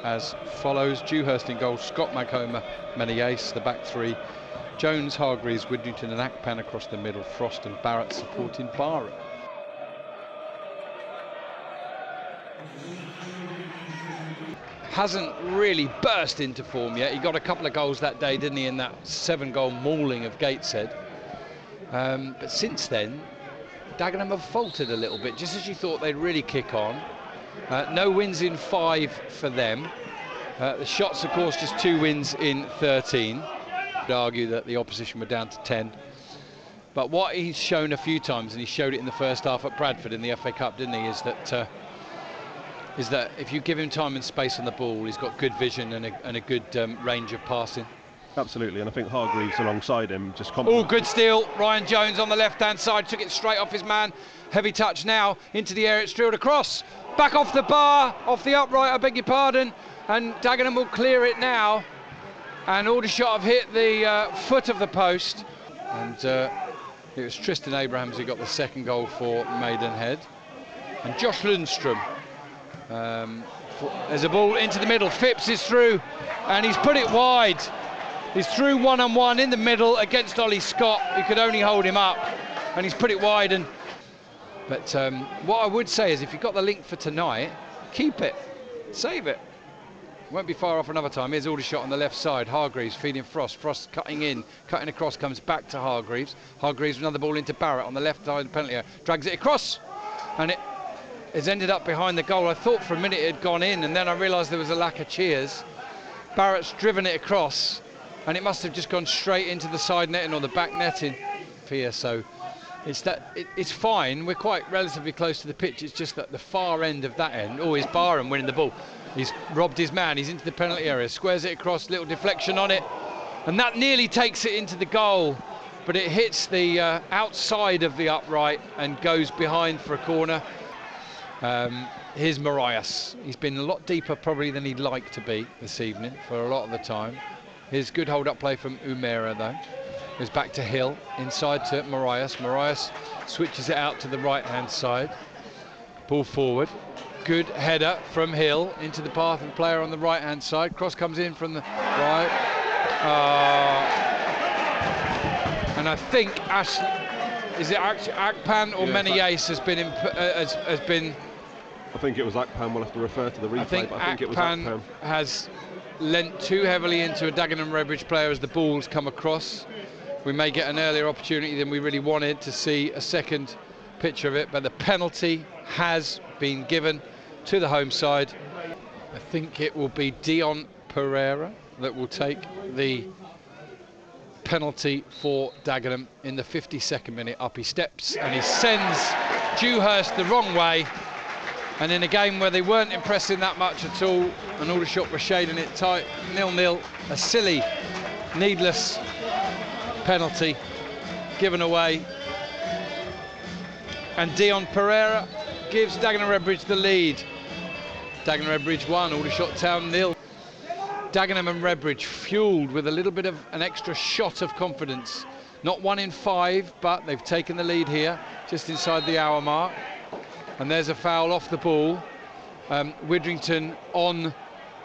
as follows: Dewhurst in goal, Scott Maghoma, Menace, the back three, Jones, Hargreaves, Widrington and Akpan across the middle, Frost and Barrett supporting Barrett. Hasn't really burst into form yet. He got a couple of goals that day, didn't he, in that 7-goal mauling of Gateshead. But since then, Dagenham have faltered a little bit, just as you thought they'd really kick on. No wins in 5 for them. The Shots, of course, just 2 wins in 13. I'd argue that the opposition were down to 10. But what he's shown a few times, and he showed it in the first half at Bradford in the FA Cup, didn't he, is that if you give him time and space on the ball, he's got good vision and a good range of passing. Absolutely, and I think Hargreaves alongside him just... Oh, good steal. Ryan Jones on the left-hand side, took it straight off his man. Heavy touch now, into the area, it's drilled across. Back off the bar, off the upright, I beg your pardon. And Dagenham will clear it now. And Aldershot have hit the foot of the post. And it was Tristan Abrahams who got the second goal for Maidenhead. And Josh Lundstrom. There's a ball into the middle, Phipps is through and he's put it wide. He's through one-on-one in the middle against Ollie Scott, who could only hold him up, and he's put it wide. But what I would say is, if you've got the link for tonight, keep it, save it. Won't be far off another time. Here's Aldershot on the left side, Hargreaves feeding Frost, Frost cutting in, cutting across, comes back to Hargreaves. Hargreaves another ball into Barrett on the left side of the penalty area, drags it across, and it has ended up behind the goal. I thought for a minute it had gone in, and then I realised there was a lack of cheers. Barrett's driven it across, and it must have just gone straight into the side netting or the back netting here. So it's fine. We're quite relatively close to the pitch. It's just that the far end of that end. Oh, here's Barham winning the ball. He's robbed his man. He's into the penalty area. Squares it across. Little deflection on it, and that nearly takes it into the goal, but it hits the outside of the upright and goes behind for a corner. Here's Marias. He's been a lot deeper probably than he'd like to be this evening for a lot of the time. Here's good hold-up play from Umera though. Goes back to Hill, inside to Marias. Marias switches it out to the right-hand side. Ball forward. Good header from Hill into the path of the player on the right-hand side. Cross comes in from the right. And I think is it Akpan or Menace has been I think it was Akpan. We'll have to refer to the replay, but I think it was Akpan. Has lent too heavily into a Dagenham Redbridge player as the balls come across. We may get an earlier opportunity than we really wanted to see a second picture of it, but the penalty has been given to the home side. I think it will be Dion Pereira that will take the penalty for Dagenham in the 52nd minute. Up he steps and he sends Dewhurst the wrong way. And in a game where they weren't impressing that much at all, and Aldershot were shading it tight, 0-0, a silly, needless penalty given away. And Dion Pereira gives Dagenham Redbridge the lead. Dagenham Redbridge 1, Aldershot Town 0. Dagenham and Redbridge fueled with a little bit of an extra shot of confidence. Not 1 in 5, but they've taken the lead here, just inside the hour mark. And there's a foul off the ball. Widrington on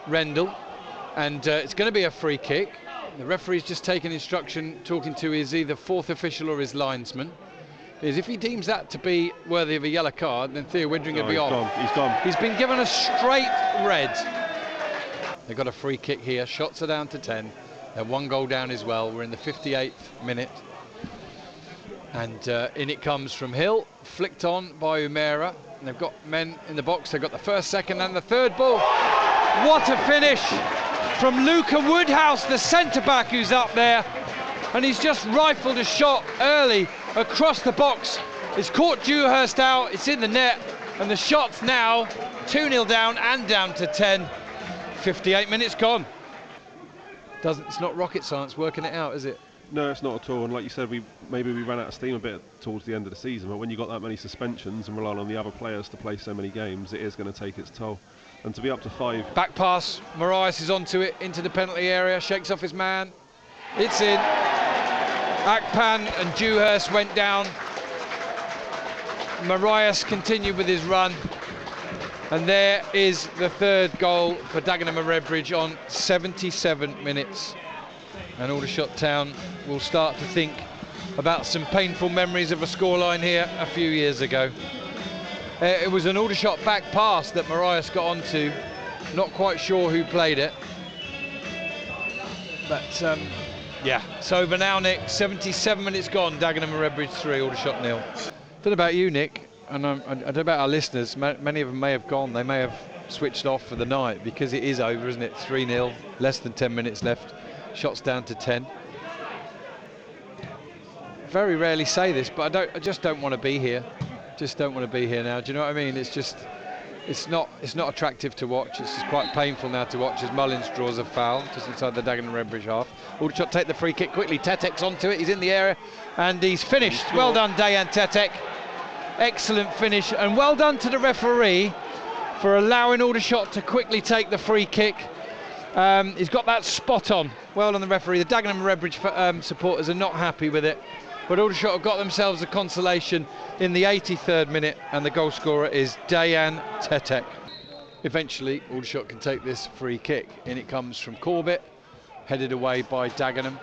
Rendell, and it's going to be a free kick. The referee's just taken instruction, talking to his either fourth official or his linesman. Because if he deems that to be worthy of a yellow card, then Theo Widrington will be off. He's gone. He's been given a straight red. They've got a free kick here. Shots are down to 10. They're 1 goal down as well. We're in the 58th minute. And in it comes from Hill, flicked on by Umera. And they've got men in the box. They've got the first, second and the third ball. What a finish from Luca Woodhouse, the centre-back who's up there. And he's just rifled a shot early across the box. It's caught Dewhurst out, it's in the net. And the shot's now 2-0 down and down to 10. 58 minutes gone. It's not rocket science working it out, is it? No, it's not at all. And like you said, maybe we ran out of steam a bit towards the end of the season, but when you've got that many suspensions and relying on the other players to play so many games, it is going to take its toll. And to be up to 5... Back pass, Marias is onto it, into the penalty area, shakes off his man. It's in. Akpan and Dewhurst went down. Marias continued with his run. And there is the third goal for Dagenham Redbridge on 77 minutes. And Aldershot Town will start to think about some painful memories of a scoreline here a few years ago. It was an Aldershot back pass that Marias got onto. Not quite sure who played it. But yeah, it's over now, Nick. 77 minutes gone, Dagenham Redbridge 3, Aldershot 0. Don't know about you, Nick, and I don't know about our listeners. Many of them may have gone. They may have switched off for the night because it is over, isn't it? 3-0, less than 10 minutes left. Shots down to 10. Very rarely say this, but I just don't want to be here. Just don't want to be here now. Do you know what I mean? It's not attractive to watch. It's just quite painful now to watch as Mullins draws a foul just inside the Dagenham Redbridge half. Aldershot take the free kick quickly. Tetek's onto it. He's in the area and he's finished. Well done, Dayan Tetek. Excellent finish, and well done to the referee for allowing Aldershot to quickly take the free kick. He's got that spot on. Well done, the referee. The Dagenham Redbridge supporters are not happy with it, but Aldershot have got themselves a consolation in the 83rd minute, and the goal scorer is Dayan Tetek. Eventually, Aldershot can take this free kick. In it comes from Corbett, headed away by Dagenham,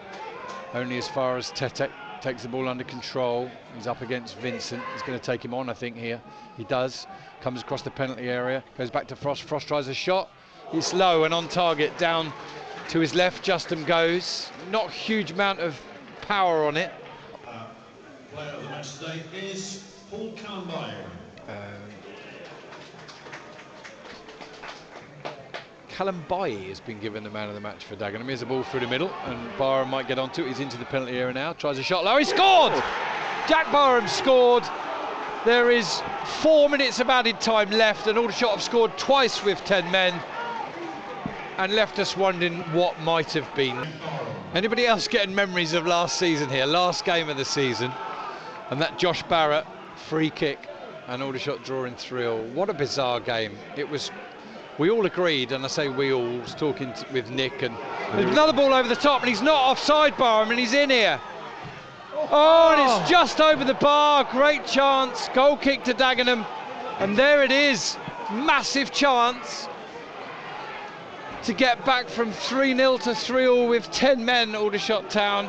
only as far as Tetek. Takes the ball under control. He's up against Vincent. He's going to take him on, I think, here. He does. Comes across the penalty area. Goes back to Frost. Frost tries a shot. It's low and on target. Down to his left, Justin goes. Not a huge amount of power on it. Player of the match today is Paul Calambay. Calambay has been given the man of the match for Dagenham. Here's a ball through the middle, and Barham might get onto it. He's into the penalty area now. Tries a shot low. He scored! Jack Barham scored. There is 4 minutes of added time left, and Aldershot have scored twice with 10 men and left us wondering what might have been. Anybody else getting memories of last season here? Last game of the season, and that Josh Barrett free kick and Aldershot drawing 3-3. What a bizarre game. It was. We all agreed, and I say we all, was talking with Nick, and there's another ball over the top, and he's not offside, Barham, and he's in here. Oh, and it's just over the bar. Great chance. Goal kick to Dagenham, and there it is. Massive chance to get back from 3-0 to 3-3 with 10 men, Aldershot Town.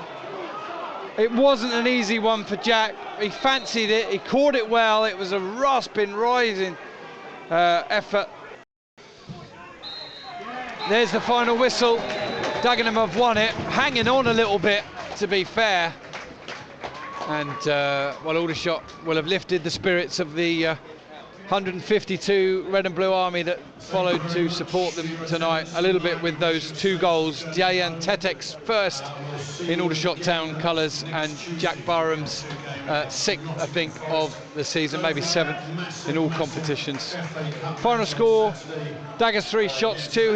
It wasn't an easy one for Jack. He fancied it. He caught it well. It was a rasping, rising effort. There's the final whistle. Dagenham have won it, hanging on a little bit, to be fair. And well, Aldershot will have lifted the spirits of the 152 Red and Blue Army that followed to support them tonight a little bit with those 2 goals. Dayan Tetek's first in Aldershot Town colours, and Jack Barham's 6th, I think, of the season, maybe 7th in all competitions. Final score, Daggers 3, Shots 2 here.